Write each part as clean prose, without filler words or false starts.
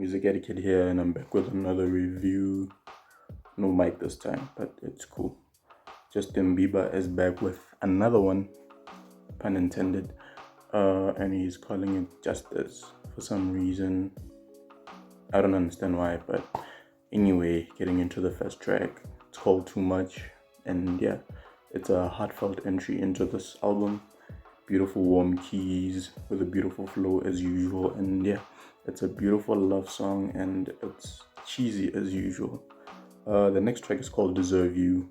Music Etiquette here, and I'm back with another review. No mic this time, but it's cool. Justin Bieber is back with another one, pun intended, and he's calling it Justice for some reason. I don't understand why, but anyway, getting into the first track, it's called Too Much, and yeah, it's a heartfelt entry into this album. Beautiful warm keys with a beautiful flow as usual, and yeah, it's a beautiful love song and it's cheesy as usual. The next track is called Deserve You.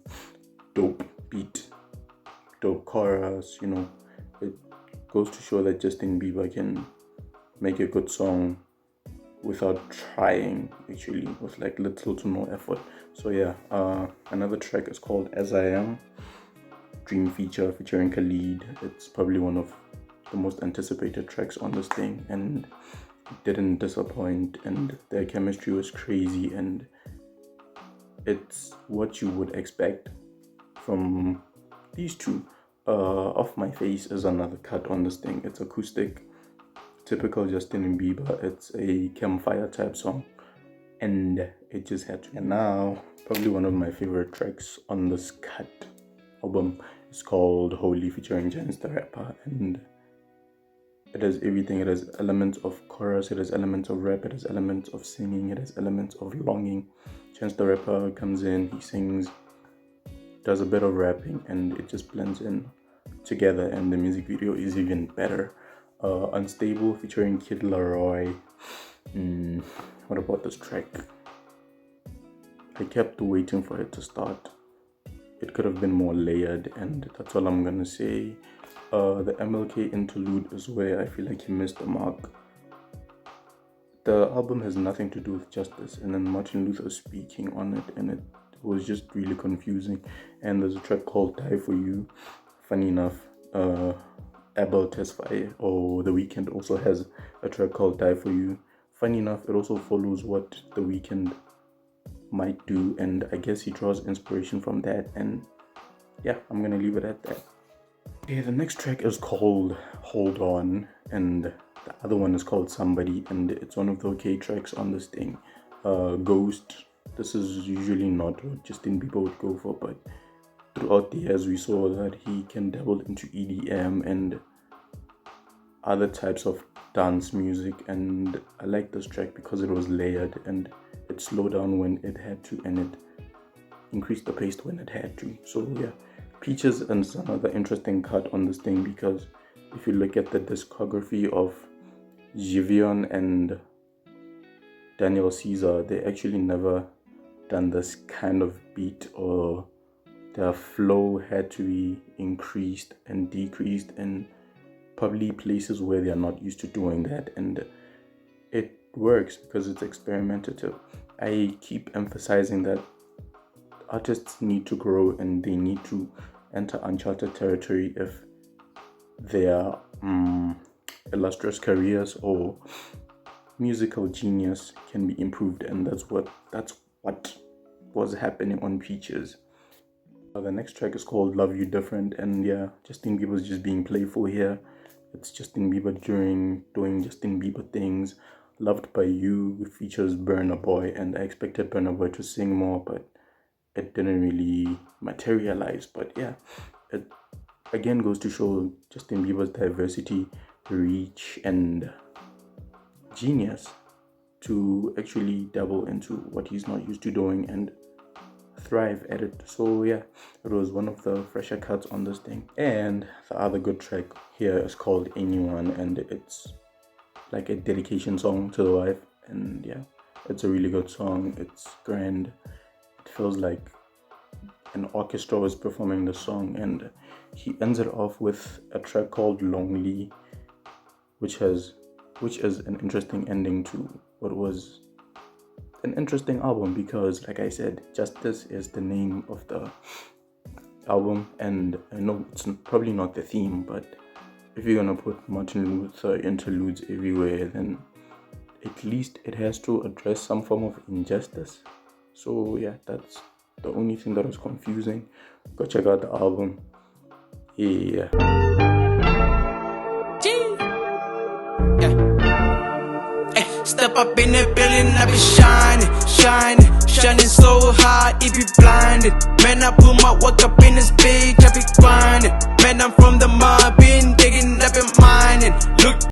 Dope beat, dope chorus, it goes to show that Justin Bieber can make a good song without trying, actually, with like little to no effort. So yeah, another track is called As I Am, Dream featuring Khalid. It's probably one of the most anticipated tracks on this thing, and it didn't disappoint, and their chemistry was crazy, and it's what you would expect from these two. Off My Face is another cut on this thing. It's acoustic, typical Justin Bieber. It's a campfire type song, and it just had to. And now, probably one of my favorite tracks on this cut album is called Holy featuring Chance the Rapper, and it has everything. It has elements of chorus, it has elements of rap, it has elements of singing, it has elements of longing. Chance the Rapper comes in, he sings, does a bit of rapping, and it just blends in together, and the music video is even better. Unstable featuring Kid Leroy. What about this track? I kept waiting for it to start. It could have been more layered, and that's all I'm gonna say. The Mlk Interlude is where I feel like he missed the mark. The album has nothing to do with justice, and then Martin Luther speaking on it, and it was just really confusing. And there's a track called Die For You. Funny enough, Abel Tesfaye or The Weeknd also has a track called Die For You. Funny enough, it also follows what The Weeknd might do, and I guess he draws inspiration from that, and yeah, I'm gonna leave it at that. Okay, the next track is called Hold On, and the other one is called Somebody, and it's one of the okay tracks on this thing. Ghost, this is usually not what Justin Bieber would go for, but throughout the years we saw that he can dabble into EDM and other types of dance music, and I like this track because it was layered, and it slowed down when it had to, and it increased the pace when it had to. So yeah, Peaches is another interesting cut on this thing, because if you look at the discography of Giveon and Daniel Caesar, they actually never done this kind of beat, or their flow had to be increased and decreased in probably places where they are not used to doing that, and it works because it's experimentative. I keep emphasizing that artists need to grow and they need to enter uncharted territory if their illustrious careers or musical genius can be improved, and that's what was happening on Peaches. The next track is called Love You Different, and yeah, Justin Bieber's just being playful here. It's Justin Bieber doing Justin Bieber things. Loved by You features Burna Boy, and I expected Burna Boy to sing more, but it didn't really materialize. But yeah, it again goes to show Justin Bieber's diversity, reach, and genius to actually dabble into what he's not used to doing and thrive at it. So yeah, it was one of the fresher cuts on this thing. And the other good track here is called Anyone, and it's like a dedication song to the wife, and yeah, it's a really good song. It's grand. It feels like an orchestra was performing the song, and he ends it off with a track called Lonely, which is an interesting ending to what was an interesting album, because like I said, Justice is the name of the album, and I know it's probably not the theme, but if you're gonna put Martin Luther interludes everywhere, then at least it has to address some form of injustice. So yeah, that's the only thing that was confusing. Go check out the album. Yeah. step up in the building, I be shining, shining, shining so hard, it be blinded. Man, I put my work up in this bitch, I be grinding. Man, I'm from the